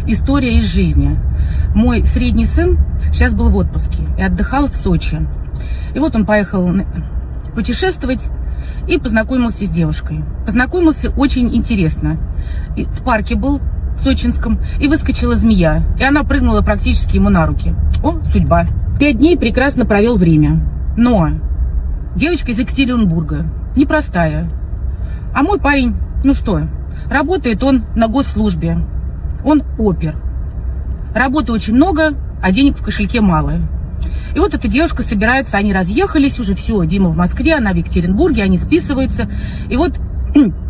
История из жизни. Мой средний сын сейчас был в отпуске и отдыхал в Сочи. И вот он поехал путешествовать и познакомился с девушкой. Познакомился очень интересно. И в парке был, в Сочинском, и выскочила змея. И она прыгнула практически ему на руки. О, судьба. 5 дней прекрасно провел время. Но девочка из Екатеринбурга, непростая. А мой парень, ну что, работает он на госслужбе. Он опер. Работы очень много, а денег в кошельке мало. И вот эта девушка собирается, они разъехались уже, все, Дима в Москве, она в Екатеринбурге, они списываются. И вот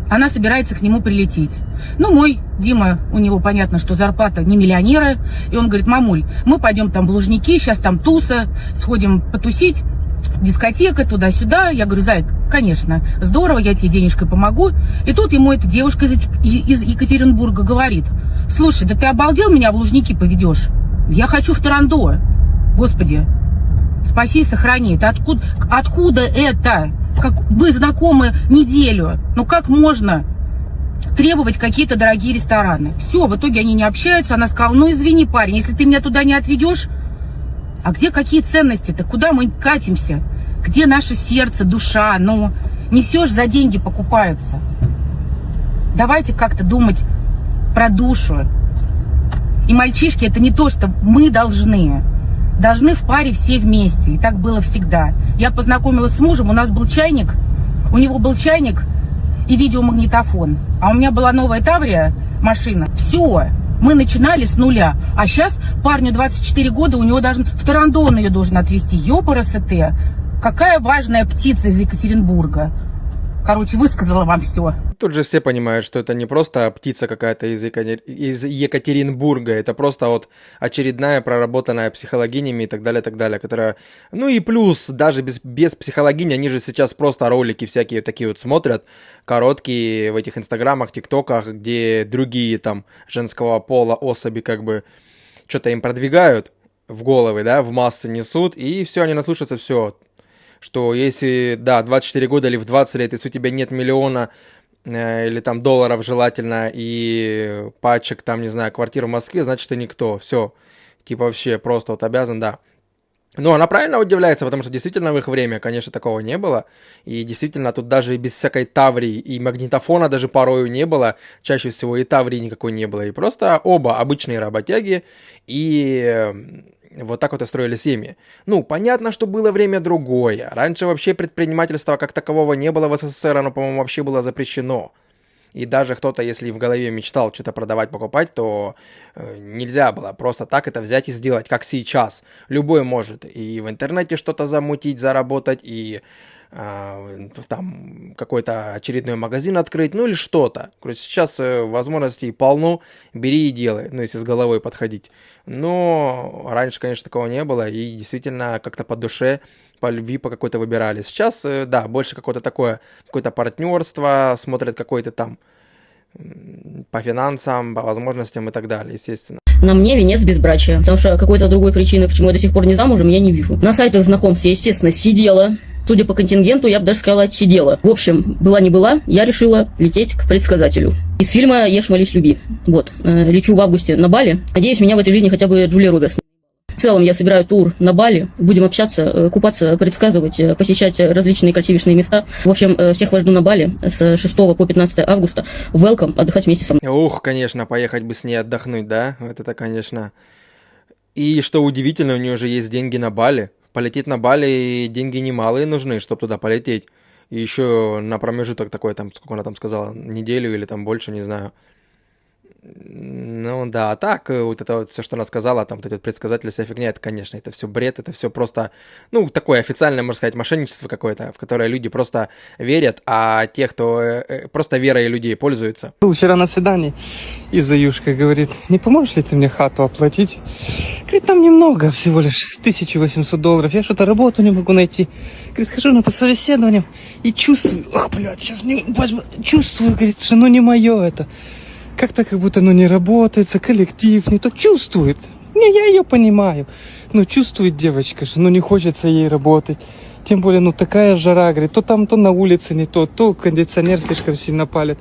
она собирается к нему прилететь. Ну, мой Дима, у него понятно, что зарплата не миллионера. И он говорит: мамуль, мы пойдем там в Лужники, сейчас там туса, сходим потусить, дискотека, туда-сюда. Я говорю: зайка, конечно, здорово, я тебе денежкой помогу. И тут ему эта девушка из Екатеринбурга говорит: слушай, да ты обалдел, меня в Лужники поведешь? Я хочу в Тарандо. Господи, спаси и сохрани. Это откуда это? Как вы знакомы неделю. Ну как можно требовать какие-то дорогие рестораны? Все, в итоге они не общаются. Она сказала: ну извини, парень, если ты меня туда не отведешь. А где какие ценности-то? Куда мы катимся? Где наше сердце, душа? Ну, не все ж за деньги покупается. Давайте как-то думать про душу. И мальчишки, это не то, что мы должны в паре все вместе. И так было всегда. Я познакомилась с мужем, у нас был чайник, у него был чайник и видеомагнитофон. А у меня была новая Таврия, машина. Все, мы начинали с нуля. А сейчас парню 24 года, у него даже в Тарандо он ее должен отвезти. Ёпарасоте, какая важная птица из Екатеринбурга. Короче, высказала вам все. Тут же все понимают, что это не просто птица какая-то из Екатеринбурга, это просто вот очередная проработанная психологинями и так далее, которая... Ну и плюс, даже без психологини, они же сейчас просто ролики всякие такие вот смотрят, короткие в этих инстаграмах, тиктоках, где другие там женского пола особи как бы что-то им продвигают в головы, да, в массы несут, и все, они наслушаются, все. Что если, да, 24 года или в 20 лет, если у тебя нет миллиона или там долларов желательно и пачек, там, не знаю, квартир в Москве, значит, ты никто. Все, типа вообще просто вот обязан, да. Но она правильно удивляется, потому что действительно в их время, конечно, такого не было. И действительно тут даже без всякой таврии и магнитофона даже порою не было. Чаще всего и таврии никакой не было. И просто оба обычные работяги и... Вот так вот и строили семьи. Ну, понятно, что было время другое. Раньше вообще предпринимательства как такового не было в СССР, оно, по-моему, вообще было запрещено. И даже кто-то, если в голове мечтал что-то продавать, покупать, то нельзя было просто так это взять и сделать, как сейчас. Любой может и в интернете что-то замутить, заработать, и там какой-то очередной магазин открыть, ну или что-то. Короче, сейчас возможностей полно, бери и делай, ну если с головой подходить. Но раньше, конечно, такого не было, и действительно как-то по душе, по любви по какой-то выбирали. Сейчас, да, больше какое-то такое, какое-то партнерство, смотрят какой-то там по финансам, по возможностям и так далее, естественно. На мне венец безбрачия, потому что какой-то другой причины, почему я до сих пор не замужем, я не вижу. На сайтах знакомств я, естественно, сидела. Судя по контингенту, я бы даже сказала, отсидела. В общем, была не была, я решила лететь к предсказателю. Из фильма «Ешь, молись, люби». Вот, лечу в августе на Бали. Надеюсь, меня в этой жизни хотя бы Джулия Робертс. В целом, я собираю тур на Бали. Будем общаться, купаться, предсказывать, посещать различные красивейшие места. В общем, всех вас жду на Бали с 6 по 15 августа. Welcome, отдыхать вместе со мной. Ух, конечно, поехать бы с ней отдохнуть, да? Вот это, конечно. И что удивительно, у нее же есть деньги на Бали. Полететь на Бали деньги немалые нужны, чтобы туда полететь. И еще на промежуток такой, там, сколько она там сказала, неделю или там больше, не знаю. Ну да, а так, вот это вот все, что она сказала, там, вот эти вот предсказатели, вся фигня, это, конечно, это все бред, это все просто, ну, такое официальное, можно сказать, мошенничество какое-то, в которое люди просто верят, а те, кто просто верой людей пользуются. Был вчера на свидании, и Заюшка говорит: не поможешь ли ты мне хату оплатить? Говорит, там немного, всего лишь $1800, я что-то работу не могу найти. Говорит, хожу на собеседование и чувствую, ох, блядь, сейчас не возьму, чувствую, говорит, что ну не мое это. Как-то как будто, ну, не работается, коллектив не то, чувствует. Не, я ее понимаю. Ну, чувствует девочка, что, ну, не хочется ей работать. Тем более, ну, такая жара, говорит, то там, то на улице не то кондиционер слишком сильно палит.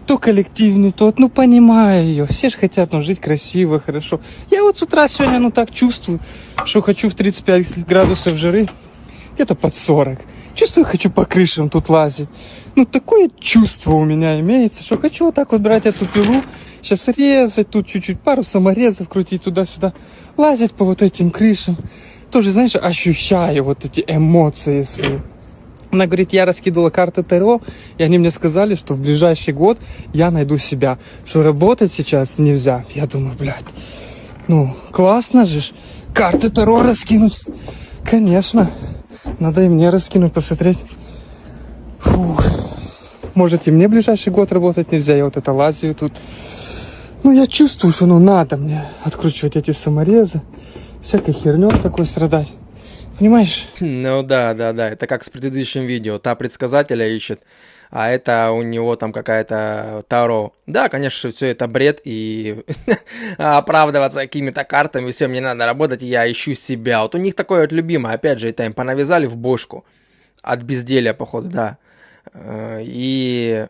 то коллектив не тот, ну понимаю ее, все же хотят, ну, жить красиво, хорошо. Я вот с утра сегодня, ну, так чувствую, что хочу в 35 градусов жары, где-то под 40. Чувствую, хочу по крышам тут лазить. Ну, такое чувство у меня имеется, что хочу вот так вот брать эту пилу, сейчас резать, тут чуть-чуть пару саморезов крутить туда-сюда, лазить по вот этим крышам. Тоже, знаешь, ощущаю вот эти эмоции свои. Она говорит, я раскидывала карты Таро, и они мне сказали, что в ближайший год я найду себя, что работать сейчас нельзя. Я думаю, блядь, ну, классно же, карты Таро раскинуть. Конечно, надо и мне раскинуть, посмотреть. Фух, может, и мне в ближайший год работать нельзя, я вот это лазию тут. Ну, я чувствую, что, ну, надо мне откручивать эти саморезы, всякой хернёй такой страдать. Понимаешь? Ну да, это как с предыдущим видео. Та предсказателя ищет, а это у него там какая-то Таро. Да, конечно, все это бред, и оправдываться какими-то картами, все, мне надо работать, и я ищу себя. Вот у них такое вот любимое, опять же, это им понавязали в бошку. От безделия, походу, да. И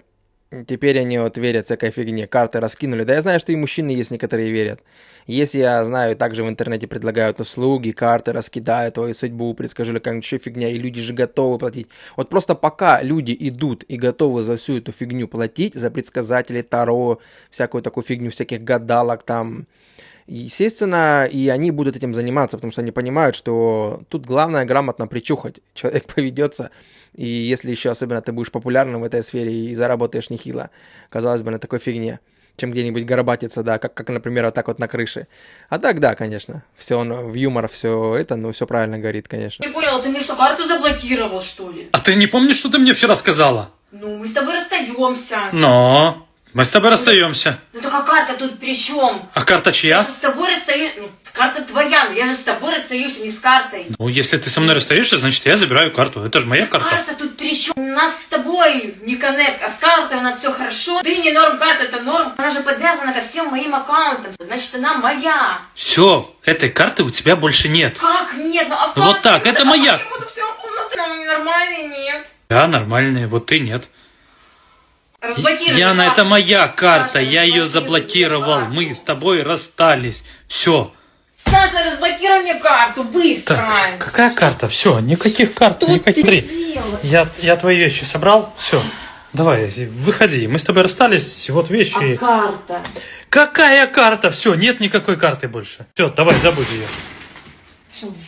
теперь они вот верят всякой фигне, карты раскинули. Да я знаю, что и мужчины есть некоторые верят. Если я знаю, также в интернете предлагают услуги, карты раскидают, твою судьбу, предскажи, как еще фигня, и люди же готовы платить. Вот просто пока люди идут и готовы за всю эту фигню платить, за предсказателей Таро, всякую такую фигню, всяких гадалок там, естественно, и они будут этим заниматься, потому что они понимают, что тут главное грамотно причухать. Человек поведется, и если еще особенно ты будешь популярным в этой сфере и заработаешь нехило, казалось бы, на такой фигне, чем где-нибудь горбатиться, да, как, например, вот так вот на крыше. А так, да, конечно, все в юмор, все это, ну, все правильно говорит, конечно. Ты понял, ты мне что, карту заблокировал, что ли? А ты не помнишь, что ты мне вчера сказала? Ну, мы с тобой расстаемся. Но мы с тобой расстаемся. Ну, только карта тут при чем? А карта Я чья? же с тобой расстаюсь. Ну, карта твоя, но я же с тобой расстаюсь, а не с картой. Ну, если ты со мной расстаешься, значит, я забираю карту. Это же моя карта. Карта тут при чем? У нас с тобой не коннект, а с картой у нас все хорошо. Ты не норм, карта это норм. Она же подвязана ко всем моим аккаунтам. Значит, она моя. Все, этой карты у тебя больше нет. Как нет? Ну, а как? Вот так, это моя. Я буду все нормальный, нет. Я нормальная, вот ты нет. Разблокируй Яна, карту. это моя карта, Саша, я ее разблокируй заблокировал. карту. Мы с тобой расстались. Все. Саша, разблокируй мне карту, быстро. Так, какая карта? Все, никаких карт, Что никаких. ты Смотри, сделал? я твои вещи собрал, все. Давай, выходи. Мы с тобой расстались, вот вещи. А карта? Какая карта? Все, нет никакой карты больше. Все, давай, забудь ее.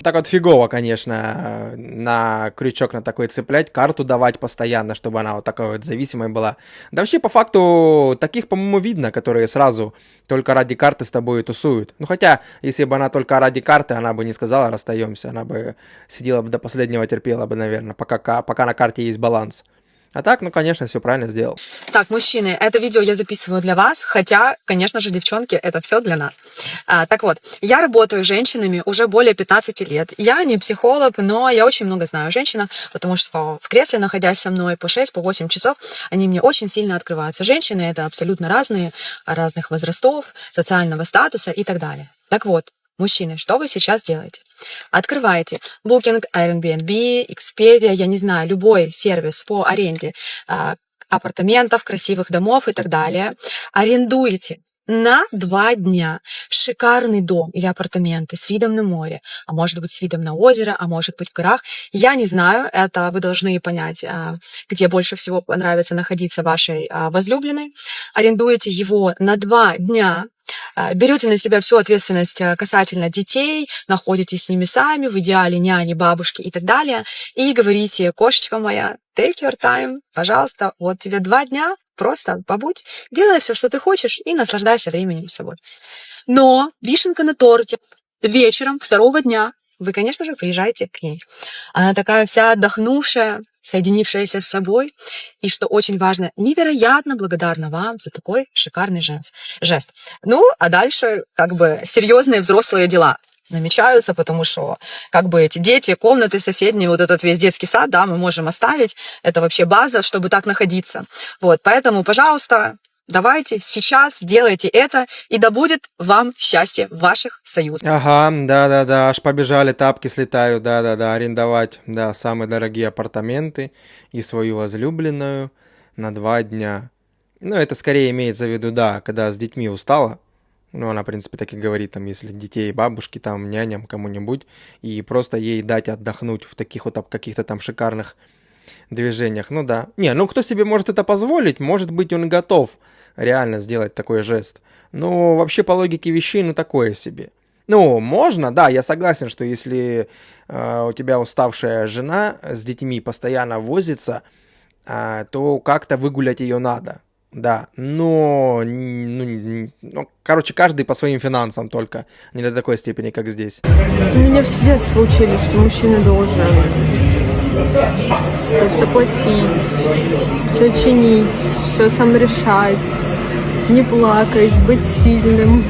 Так вот фигово, конечно, на крючок на такой цеплять, карту давать постоянно, чтобы она вот такой вот зависимой была. Да вообще, по факту, таких, по-моему, видно, которые сразу только ради карты с тобой тусуют. Ну, хотя, если бы она только ради карты, она бы не сказала «расстаемся», она бы сидела бы до последнего, терпела бы, наверное, пока на карте есть баланс. А так, ну, конечно, все правильно сделал. Так, мужчины, это видео я записываю для вас, хотя, конечно же, девчонки, это все для нас. Так вот, я работаю с женщинами уже более 15 лет. Я не психолог, но я очень много знаю о женщинах, потому что в кресле, находясь со мной по 6-8 часов, они мне очень сильно открываются. Женщины — это абсолютно разные, разных возрастов, социального статуса и так далее. Так вот, мужчины, что вы сейчас делаете? Открываете Booking, Airbnb, Expedia, я не знаю, любой сервис по аренде апартаментов, красивых домов и так далее. Арендуете на 2 дня шикарный дом или апартаменты с видом на море, а может быть с видом на озеро, а может быть в горах. Я не знаю, это вы должны понять, где больше всего понравится находиться вашей возлюбленной. Арендуете его на 2 дня, берете на себя всю ответственность касательно детей, находитесь с ними сами, в идеале няни, бабушки и так далее, и говорите: кошечка моя, take your time, пожалуйста, вот тебе 2 дня, просто побудь, делай все, что ты хочешь, и наслаждайся временем с собой. Но вишенка на торте: вечером 2-го дня вы, конечно же, приезжаете к ней. Она такая вся отдохнувшая, соединившаяся с собой, и, что очень важно, невероятно благодарна вам за такой шикарный жест. Ну, а дальше как бы серьезные взрослые дела намечаются, потому что как бы эти дети, комнаты соседние, вот этот весь детский сад, да, мы можем оставить, это вообще база, чтобы так находиться. Вот, поэтому, пожалуйста, давайте сейчас делайте это, и да будет вам счастье в ваших союзах. Ага, да, аж побежали, тапки слетают, да, арендовать, да, самые дорогие апартаменты и свою возлюбленную на 2 дня. Ну, это скорее имеется в виду, да, когда с детьми устала. Ну, она, в принципе, так и говорит, там, если детей, бабушки, там, няням, кому-нибудь, и просто ей дать отдохнуть в таких вот каких-то там шикарных движениях. Ну да. Не, ну кто себе может это позволить, может быть, он готов реально сделать такой жест. Но вообще по логике вещей, ну такое себе. Ну, можно, да, я согласен, что если у тебя уставшая жена с детьми постоянно возится, то как-то выгулять ее надо. Да, но, ну, короче, каждый по своим финансам только, не до такой степени, как здесь. У меня все детство учили, что мужчина должен все платить, все чинить, все сам решать, не плакать, быть сильным.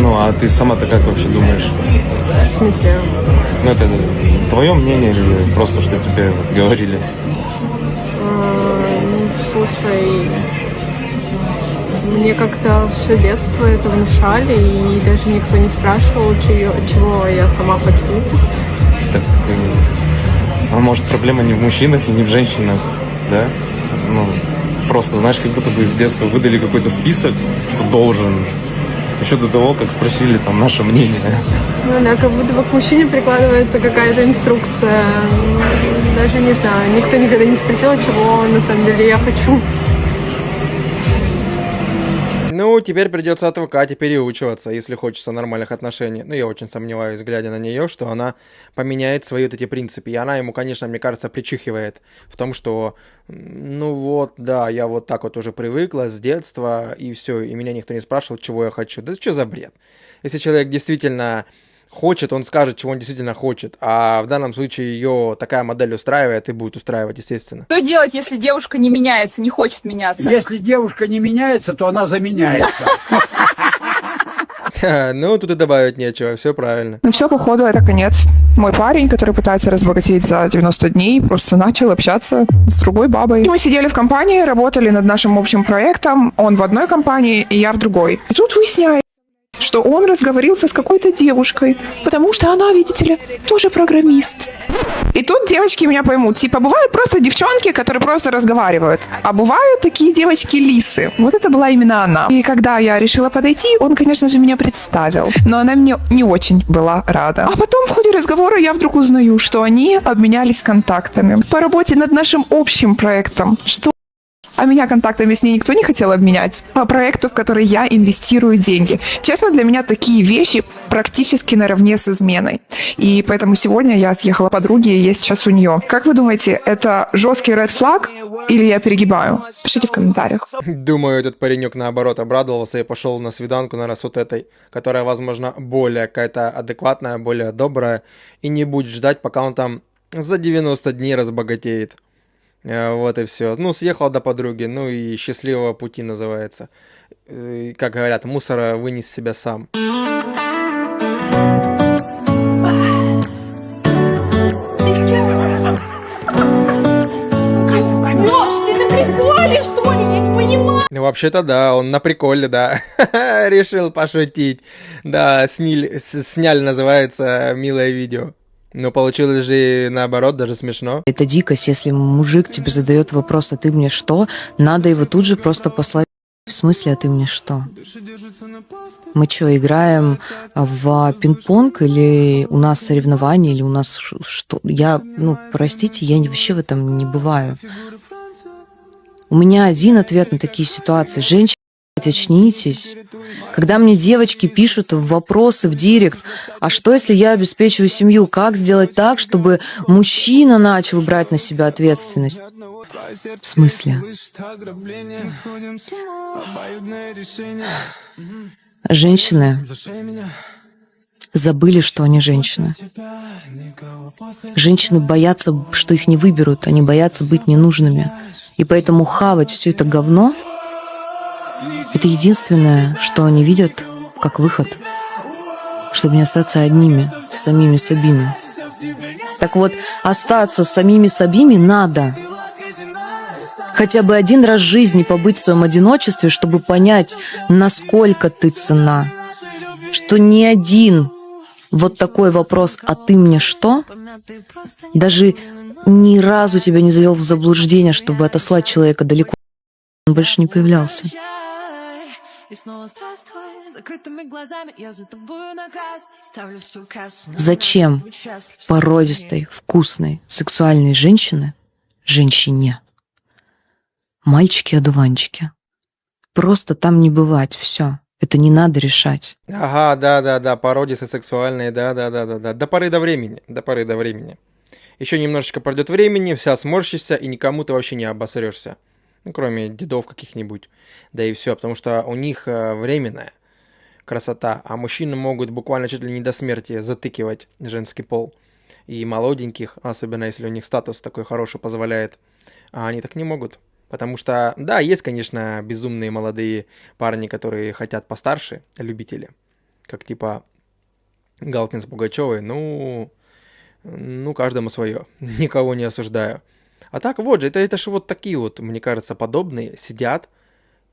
Ну, а ты сама-то как вообще думаешь? В смысле? Ну, это твое мнение или просто что тебе вот говорили? Слушай, мне как-то все детство это внушали, и даже никто не спрашивал, чего я сама хочу. Так, а может, проблема не в мужчинах и не в женщинах, да? Ну, просто, знаешь, как будто бы с детства выдали какой-то список, что должен, еще до того, как спросили там наше мнение. Ну да, как будто бы к мужчине прикладывается какая-то инструкция. Даже не знаю, никто никогда не спросил, чего на самом деле я хочу. Ну, теперь придется отвыкать и переучиваться, если хочется нормальных отношений. Ну, я очень сомневаюсь, глядя на нее, что она поменяет свои вот эти принципы. И она ему, конечно, мне кажется, причихивает в том, что, ну вот, да, я вот так вот уже привыкла с детства, и все, и меня никто не спрашивал, чего я хочу. Да что за бред? Если человек действительно хочет, он скажет, чего он действительно хочет. А в данном случае ее такая модель устраивает и будет устраивать, естественно. Что делать, если девушка не меняется, не хочет меняться? Если девушка не меняется, то она заменяется. Ну, тут и добавить нечего, все правильно. Ну все, походу, это конец. Мой парень, который пытается разбогатеть за 90 дней, просто начал общаться с другой бабой. Мы сидели в компании, работали над нашим общим проектом. Он в одной компании, и я в другой. И тут выясняется, что он разговорился с какой-то девушкой, потому что она, видите ли, тоже программист. И тут девочки меня поймут. Типа, бывают просто девчонки, которые просто разговаривают. А бывают такие девочки-лисы. Вот это была именно она. И когда я решила подойти, он, конечно же, меня представил. Но она мне не очень была рада. А потом в ходе разговора я вдруг узнаю, что они обменялись контактами по работе над нашим общим проектом. Что? А меня контактами с ней никто не хотел обменять. По проекту, в который я инвестирую деньги. Честно, для меня такие вещи практически наравне с изменой. И поэтому сегодня я съехала к подруге, и я сейчас у нее. Как вы думаете, это жесткий red flag или я перегибаю? Пишите в комментариях. Думаю, этот паренек наоборот обрадовался и пошел на свиданку, наверное, с вот этой, которая, возможно, более какая-то адекватная, более добрая, и не будет ждать, пока он там за 90 дней разбогатеет. Вот и все. Ну, съехал до подруги, ну и счастливого пути называется. И, как говорят, мусора вынес себя сам. Ну, вообще-то да, он на приколе, да. Решил пошутить. Да, сняли, называется, милое видео. Но получилось же наоборот, даже смешно. Это дикость, если мужик тебе задает вопрос, а ты мне что? Надо его тут же просто послать. В смысле, а ты мне что? Мы что, играем в пинг-понг или у нас соревнования, или у нас что? Я, простите, я вообще в этом не бываю. У меня один ответ на такие ситуации. Женщины, очнитесь. Когда мне девочки пишут в вопросы в директ, а что, если я обеспечиваю семью? Как сделать так, чтобы мужчина начал брать на себя ответственность? В смысле? Женщины забыли, что они женщины. Женщины боятся, что их не выберут, они боятся быть ненужными. И поэтому хавать все это говно — это единственное, что они видят как выход, чтобы не остаться одними, с самими собими. Так вот, остаться с самими собими надо. Хотя бы один раз в жизни побыть в своем одиночестве, чтобы понять, насколько ты ценна. Что ни один вот такой вопрос «а ты мне что?» даже ни разу тебя не завел в заблуждение, чтобы отослать человека далеко он больше не появлялся. Зачем породистой, вкусной, сексуальной женщине мальчики-одуванчики? Просто там не бывать, все. Это не надо решать. Ага, да, породисты сексуальные, да. До поры до времени. Еще немножечко пройдет времени, вся сморщишься, и никому ты вообще не обосрешься. Ну, кроме дедов каких-нибудь. Да и все, потому что у них временная красота, а мужчины могут буквально чуть ли не до смерти затыкивать женский пол. И молоденьких, особенно если у них статус такой хороший позволяет, а они так не могут. Потому что, да, есть, конечно, безумные молодые парни, которые хотят постарше, любители. Как типа Галкин с Пугачевой. Ну, каждому свое. Никого не осуждаю. А так вот же, это же вот такие вот, мне кажется, подобные сидят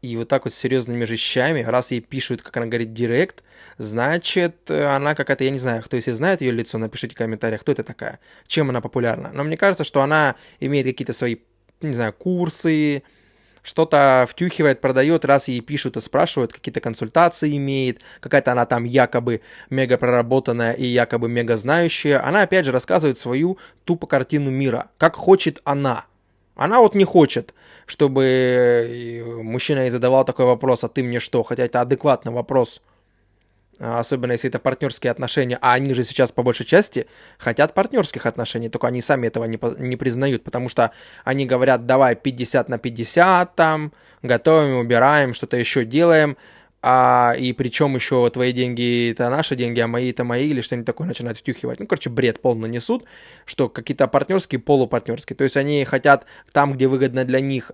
и вот так вот с серьезными вещами, раз ей пишут, как она говорит, директ, значит, она какая-то, я не знаю, кто если знает ее лицо, напишите в комментариях, кто это такая, чем она популярна. Но мне кажется, что она имеет какие-то свои, не знаю, курсы, что-то втюхивает, продает, раз ей пишут и спрашивают, какие-то консультации имеет, какая-то она там якобы мега проработанная и якобы мега знающая. Она опять же рассказывает свою тупо картину мира, как хочет она. Она вот не хочет, чтобы мужчина ей задавал такой вопрос, а ты мне что? Хотя это адекватный вопрос. Особенно если это партнерские отношения, а они же сейчас по большей части хотят партнерских отношений, только они сами этого не признают, потому что они говорят, давай 50 на 50 там, готовим, убираем, что-то еще делаем, и причем еще твои деньги это наши деньги, а мои это мои, или что-нибудь такое начинают втюхивать. Ну, короче, бред полный несут, что какие-то партнерские, полупартнерские, то есть они хотят там, где выгодно для них,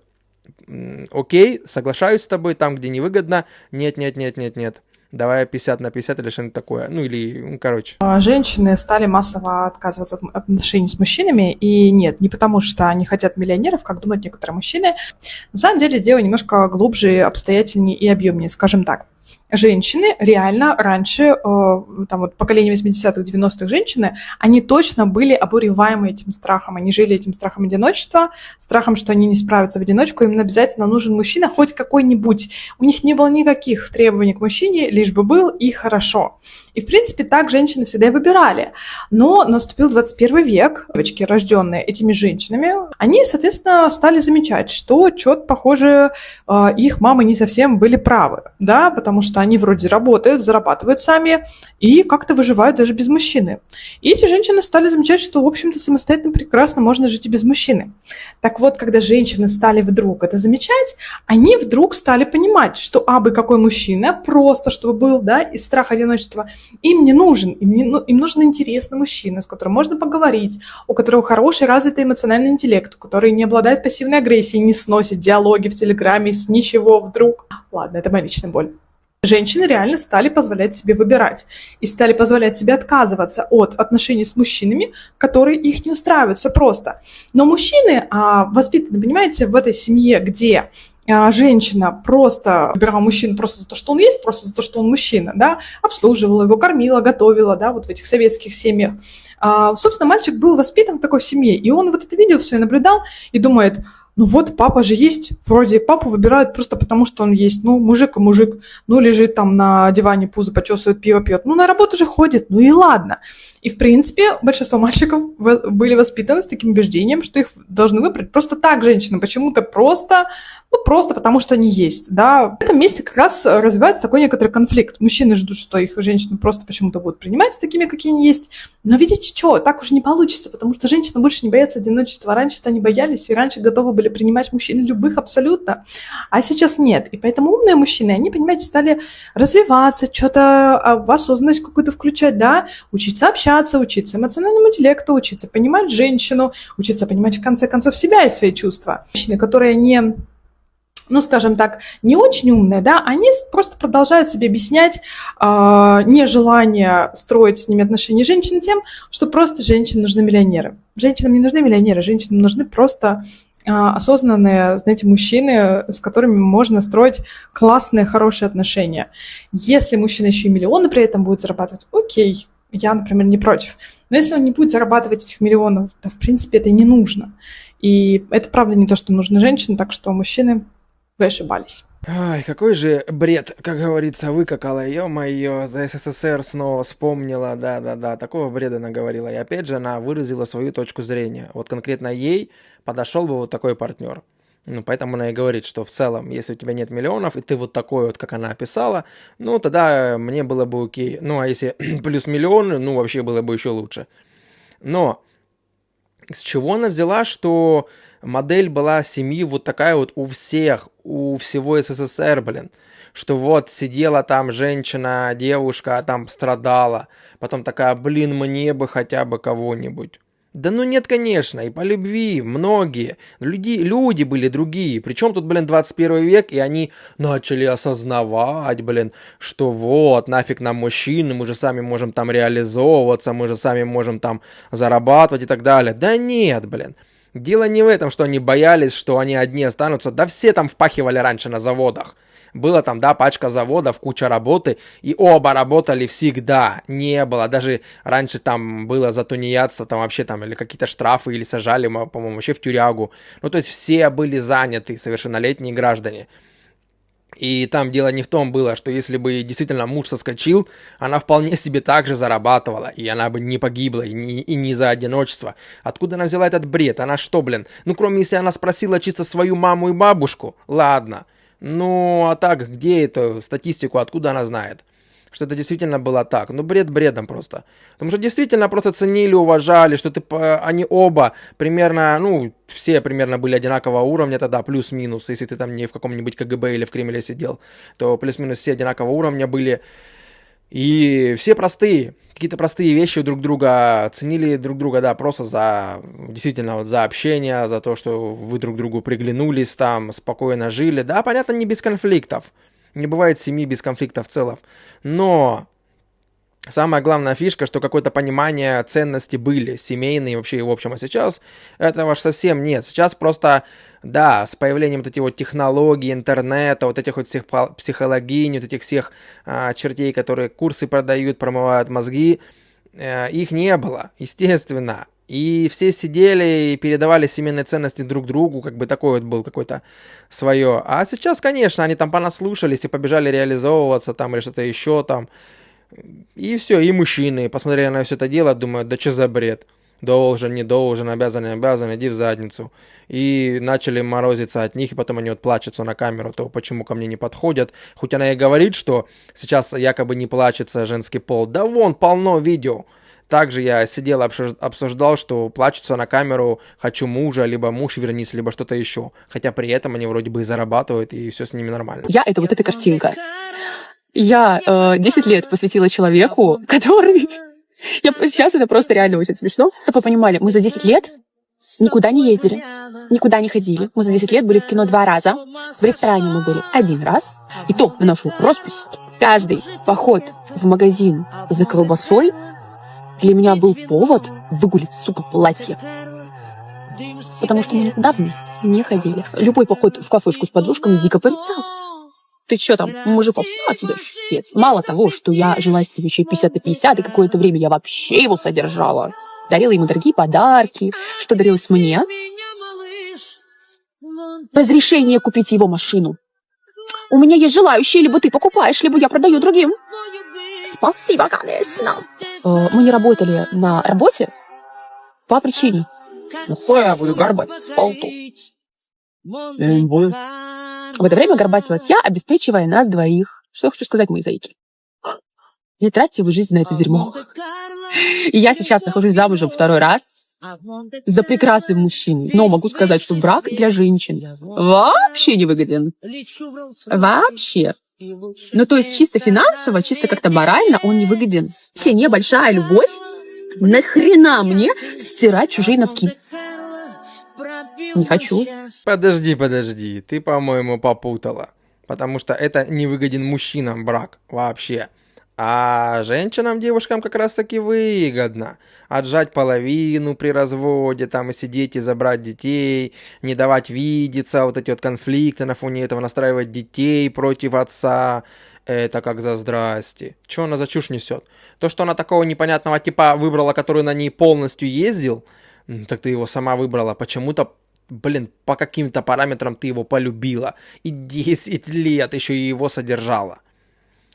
окей, соглашаюсь с тобой, там, где невыгодно, нет. Давай 50 на 50 или что-нибудь такое. Ну или, короче. Женщины стали массово отказываться от отношений с мужчинами. И нет, не потому что они хотят миллионеров, как думают некоторые мужчины. На самом деле дело немножко глубже, обстоятельнее и объемнее, скажем так. Женщины реально раньше, там вот поколение 80-х, 90-х женщины, они точно были обуреваемы этим страхом. Они жили этим страхом одиночества, страхом, что они не справятся в одиночку, им обязательно нужен мужчина хоть какой-нибудь. У них не было никаких требований к мужчине, лишь бы был и хорошо. И, в принципе, так женщины всегда и выбирали. Но наступил 21 век, девочки, рожденные этими женщинами, они, соответственно, стали замечать, что что-то, похоже, их мамы не совсем были правы, да, потому что они вроде работают, зарабатывают сами и как-то выживают даже без мужчины. И эти женщины стали замечать, что, в общем-то, самостоятельно прекрасно можно жить и без мужчины. Так вот, когда женщины стали вдруг это замечать, они вдруг стали понимать, что абы какой мужчина, просто чтобы был, да, из страха одиночества, им не нужен. Им нужен интересный мужчина, с которым можно поговорить, у которого хороший развитый эмоциональный интеллект, который не обладает пассивной агрессией, не сносит диалоги в Телеграме с ничего вдруг. Ладно, это моя личная боль. Женщины реально стали позволять себе выбирать и стали позволять себе отказываться от отношений с мужчинами, которые их не устраивают, все просто. Но мужчины воспитаны, понимаете, в этой семье, где женщина просто выбирала мужчину просто за то, что он есть, просто за то, что он мужчина, да, обслуживала его, кормила, готовила, да, вот в этих советских семьях. Собственно, мальчик был воспитан в такой семье, и он вот это видел все и наблюдал, и думает, ну вот, папа же есть, вроде папу выбирают просто потому, что он есть. Ну, мужик и мужик, ну, лежит там на диване, пузо почесывает, пиво пьет. Ну, на работу же ходит, ну и ладно. И, в принципе, большинство мальчиков были воспитаны с таким убеждением, что их должны выбрать просто так женщины, почему-то просто потому, что они есть, да. В этом месте как раз развивается такой некоторый конфликт. Мужчины ждут, что их женщины просто почему-то будут принимать такими, какие они есть. Но видите, что, так уже не получится, потому что женщины больше не боятся одиночества. Раньше-то они боялись, и раньше готовы были принимать мужчин любых абсолютно, а сейчас нет. И поэтому умные мужчины, они, понимаете, стали развиваться, что-то в осознанность какую-то включать, да, учиться общаться, учиться эмоциональному интеллекту, учиться понимать женщину, учиться понимать, в конце концов, себя и свои чувства. Мужчины, которые не, ну, скажем так, не очень умные, да, они просто продолжают себе объяснять нежелание строить с ними отношения женщин тем, что просто женщинам нужны миллионеры. Женщинам не нужны миллионеры, женщинам нужны просто осознанные, знаете, мужчины, с которыми можно строить классные, хорошие отношения. Если мужчина еще и миллионы при этом будет зарабатывать, окей, я, например, не против. Но если он не будет зарабатывать этих миллионов, то, в принципе, это и не нужно. И это, правда, не то, что нужно женщинам, так что, мужчины, Вы ошибались. Ай, какой же бред, как говорится, выкакала, ё-моё, за СССР снова вспомнила, да-да-да, такого бреда она говорила. И опять же она выразила свою точку зрения. Вот конкретно ей подошел бы вот такой партнер. Ну, поэтому она и говорит, что в целом, если у тебя нет миллионов, и ты вот такой вот, как она описала, ну, тогда мне было бы окей. Ну, а если плюс миллион, ну, вообще было бы еще лучше. Но с чего она взяла, что модель была семьи вот такая вот у всех, у всего СССР, блин? Что вот сидела там женщина, девушка, а там страдала. Потом такая, блин, мне бы хотя бы кого-нибудь. Да ну нет, конечно, и по любви, многие. Люди были другие. Причем тут, блин, 21 век, и они начали осознавать, блин, что вот, нафиг нам мужчины, мы же сами можем там реализовываться, мы же сами можем там зарабатывать и так далее. Да нет, блин. Дело не в этом, что они боялись, что они одни останутся. Да все там впахивали раньше на заводах. Было там, да, пачка заводов, куча работы, и оба работали всегда. Не было, даже раньше там было за тунеядство, там вообще там, или какие-то штрафы, или сажали, по-моему, вообще в тюрягу. Ну, то есть все были заняты, совершеннолетние граждане. И там дело не в том было, что если бы действительно муж соскочил, она вполне себе так же зарабатывала, и она бы не погибла, и не за одиночество. Откуда она взяла этот бред? Она что, блин? Ну, кроме если она спросила чисто свою маму и бабушку, ладно. Ну, а так, где эту статистику, откуда она знает? Что это действительно было так. Ну, бред бредом просто. Потому что действительно просто ценили, уважали, что они оба примерно, ну, все примерно были одинакового уровня тогда, плюс-минус. Если ты там не в каком-нибудь КГБ или в Кремле сидел, то плюс-минус все одинакового уровня были. И все простые, какие-то простые вещи друг друга, ценили друг друга, да, просто за, действительно, вот за общение, за то, что вы друг другу приглянулись там, спокойно жили. Да, понятно, не без конфликтов. Не бывает семьи без конфликтов в целом. Но самая главная фишка, что какое-то понимание ценности были, семейные вообще и в общем. А сейчас этого аж совсем нет. Сейчас просто, да, с появлением вот этих вот технологий, интернета, вот этих вот всех психологинь, вот этих всех чертей, которые курсы продают, промывают мозги, их не было, естественно. И все сидели и передавали семейные ценности друг другу, как бы такой вот был какой-то свое. А сейчас, конечно, они там понаслушались и побежали реализовываться там или что-то еще там. И все, и мужчины посмотрели на все это дело, думают, да что за бред? Должен, не должен, обязан, не обязан, иди в задницу. И начали морозиться от них, и потом они вот плачутся на камеру, то почему ко мне не подходят. Хоть она и говорит, что сейчас якобы не плачется женский пол. Да вон, полно видео. Также я сидел, обсуждал, что плачутся на камеру «хочу мужа», либо «муж, вернись», либо что-то еще. Хотя при этом они вроде бы и зарабатывают, и все с ними нормально. Я — это вот эта картинка. Я 10 лет посвятила человеку, который... Сейчас это просто реально очень смешно. Чтобы вы понимали, мы за 10 лет никуда не ездили, никуда не ходили. Мы за 10 лет были в кино 2 раза, в ресторане мы были 1 раз, и то на нашу роспись. Каждый поход в магазин за колбасой для меня был повод выгулить, сука, платье. Потому что мы никуда вместе не ходили. Любой поход в кафешку с подружками дико порицался. Ты что там, мужиков, а тебе шпец. Мало того, что я жила с ним еще 50 на 50, и какое-то время я вообще его содержала. Дарила ему дорогие подарки. Что дарилось мне? Разрешение купить его машину. У меня есть желающие, либо ты покупаешь, либо я продаю другим. Спасибо, конечно. Мы не работали на работе по причине. Нахуй я буду горбатиться с полту. В это время горбатилась я, обеспечивая нас двоих. Что я хочу сказать, мои зайки? Не тратьте вы жизнь на это дерьмо. И я сейчас нахожусь замужем 2-й раз за прекрасным мужчиной. Но могу сказать, что брак для женщин вообще не выгоден. Вообще. Ну, то есть чисто финансово, чисто как-то морально он не выгоден. Если небольшая любовь, нахрена мне стирать чужие носки? Не хочу. Подожди, ты, по-моему, попутала. Потому что это не выгоден мужчинам брак вообще. А женщинам, девушкам как раз таки выгодно. Отжать половину при разводе, там и сидеть и забрать детей, не давать видеться, вот эти вот конфликты на фоне этого, настраивать детей против отца. Это как за здрасте. Чё она за чушь несет? То, что она такого непонятного типа выбрала, который на ней полностью ездил, так ты его сама выбрала. Почему-то блин, по каким-то параметрам ты его полюбила, и 10 лет еще и его содержала,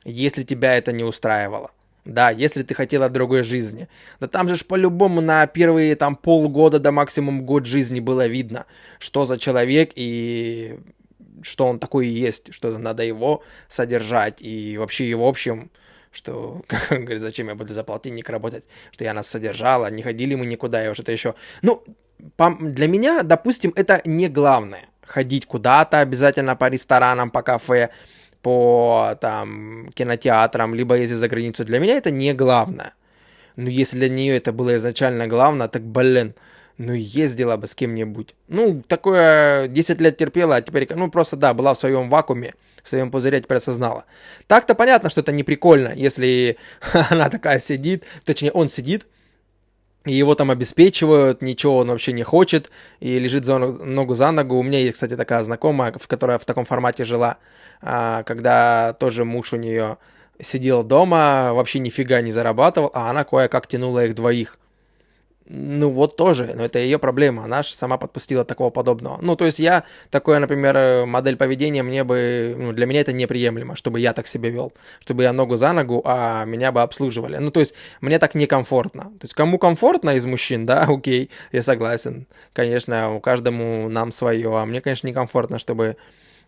если тебя это не устраивало. Да, если ты хотела другой жизни. Да там же ж по-любому на первые там полгода до максимум год жизни было видно, что за человек и что он такой и есть, что надо его содержать. И вообще его в общем, что, как он говорит, зачем я буду за полтинник работать, что я нас содержала, не ходили мы никуда и что-то еще. Ну, для меня, допустим, это не главное. Ходить куда-то обязательно по ресторанам, по кафе, по там кинотеатрам, либо если за границу. Для меня это не главное. Но если для нее это было изначально главное, так, блин, ну ездила бы с кем-нибудь. Ну, такое 10 лет терпела, а теперь, ну, просто, да, была в своем вакууме, в своем пузыре, теперь осознала. Так-то понятно, что это не прикольно, если она такая сидит, точнее, он сидит, и его там обеспечивают, ничего он вообще не хочет, и лежит ногу за ногу. У меня есть, кстати, такая знакомая, которая в таком формате жила, когда тоже муж у нее сидел дома, вообще нифига не зарабатывал, а она кое-как тянула их двоих. Ну вот тоже, но это ее проблема, она же сама подпустила такого подобного. Ну то есть я, такое, например, модель поведения мне бы, ну для меня это неприемлемо, чтобы я так себя вел, чтобы я ногу за ногу, а меня бы обслуживали. Ну то есть мне так некомфортно. То есть кому комфортно из мужчин, да, окей, я согласен. Конечно, у каждому нам свое, а мне, конечно, некомфортно, чтобы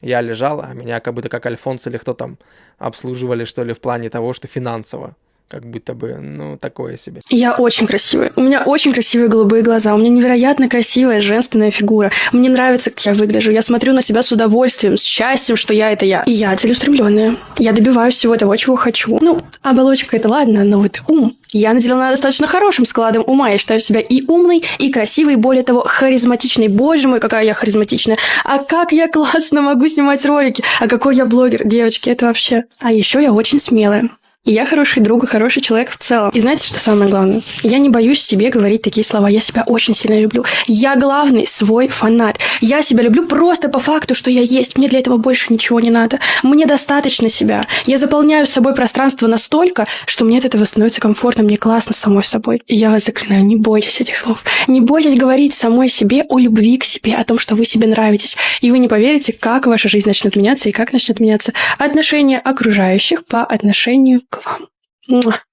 я лежал, а меня как будто как Альфонс или кто там обслуживали, что ли, в плане того, что финансово. Как будто бы, ну, такое себе. Я очень красивая. У меня очень красивые голубые глаза. У меня невероятно красивая женственная фигура. Мне нравится, как я выгляжу. Я смотрю на себя с удовольствием, с счастьем, что я — это я. И я целеустремленная. Я добиваюсь всего того, чего хочу. Ну, оболочка — это ладно, но вот ум. Я наделена достаточно хорошим складом ума. Я считаю себя и умной, и красивой, и более того, харизматичной. Боже мой, какая я харизматичная. А как я классно могу снимать ролики. А какой я блогер. Девочки, это вообще... А еще я очень смелая. И я хороший друг и хороший человек в целом. И знаете, что самое главное? Я не боюсь себе говорить такие слова. Я себя очень сильно люблю. Я главный свой фанат. Я себя люблю просто по факту, что я есть. Мне для этого больше ничего не надо. Мне достаточно себя. Я заполняю собой пространство настолько, что мне от этого становится комфортно. Мне классно с самой собой. И я вас заклинаю, не бойтесь этих слов. Не бойтесь говорить самой себе о любви к себе, о том, что вы себе нравитесь. И вы не поверите, как ваша жизнь начнет меняться и как начнет меняться отношение окружающих по отношению к вам.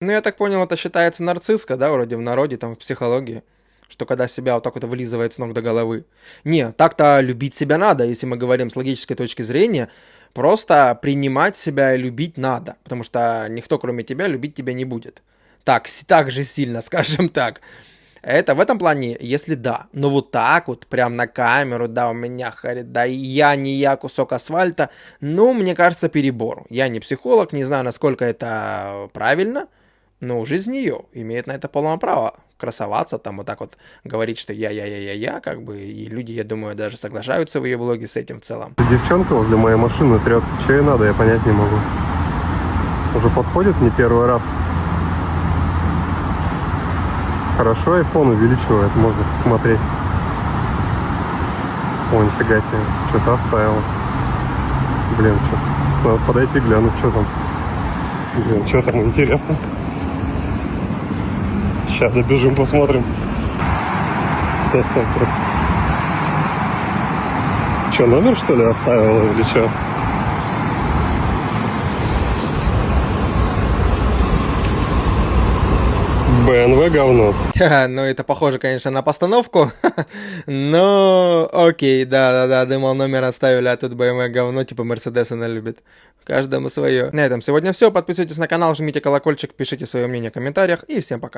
Ну, я так понял, это считается нарцисска, да, вроде в народе, там, в психологии, что когда себя вот так вот вылизывает с ног до головы. Не, так-то любить себя надо, если мы говорим с логической точки зрения, просто принимать себя и любить надо, потому что никто, кроме тебя, любить тебя не будет. Так же сильно, скажем так. Это в этом плане, если да. Но вот так вот, прям на камеру, да, у меня, да, не я, кусок асфальта, ну, мне кажется, перебор. Я не психолог, не знаю, насколько это правильно, но жизнь ее имеет на это полное право. Красоваться, там вот так вот говорить, что я, как бы, и люди, я думаю, даже соглашаются в ее блоге с этим в целом. Девчонка возле моей машины трется, что ей надо, я понять не могу. Уже подходит не первый раз. Хорошо, iPhone увеличивает, можно посмотреть. О, нифига себе, что-то оставила. Блин, сейчас надо подойти глянуть, что там. Блин, что там интересно. Сейчас добежим, посмотрим. Так. Что, номер, что ли, оставила или что? БНВ говно. Ну, это похоже, конечно, на постановку. Но, окей, да, думал, номер оставили, а тут БМВ говно, типа Мерседес она любит. Каждому свое. На этом сегодня все. Подписывайтесь на канал, жмите колокольчик, пишите свое мнение в комментариях и всем пока.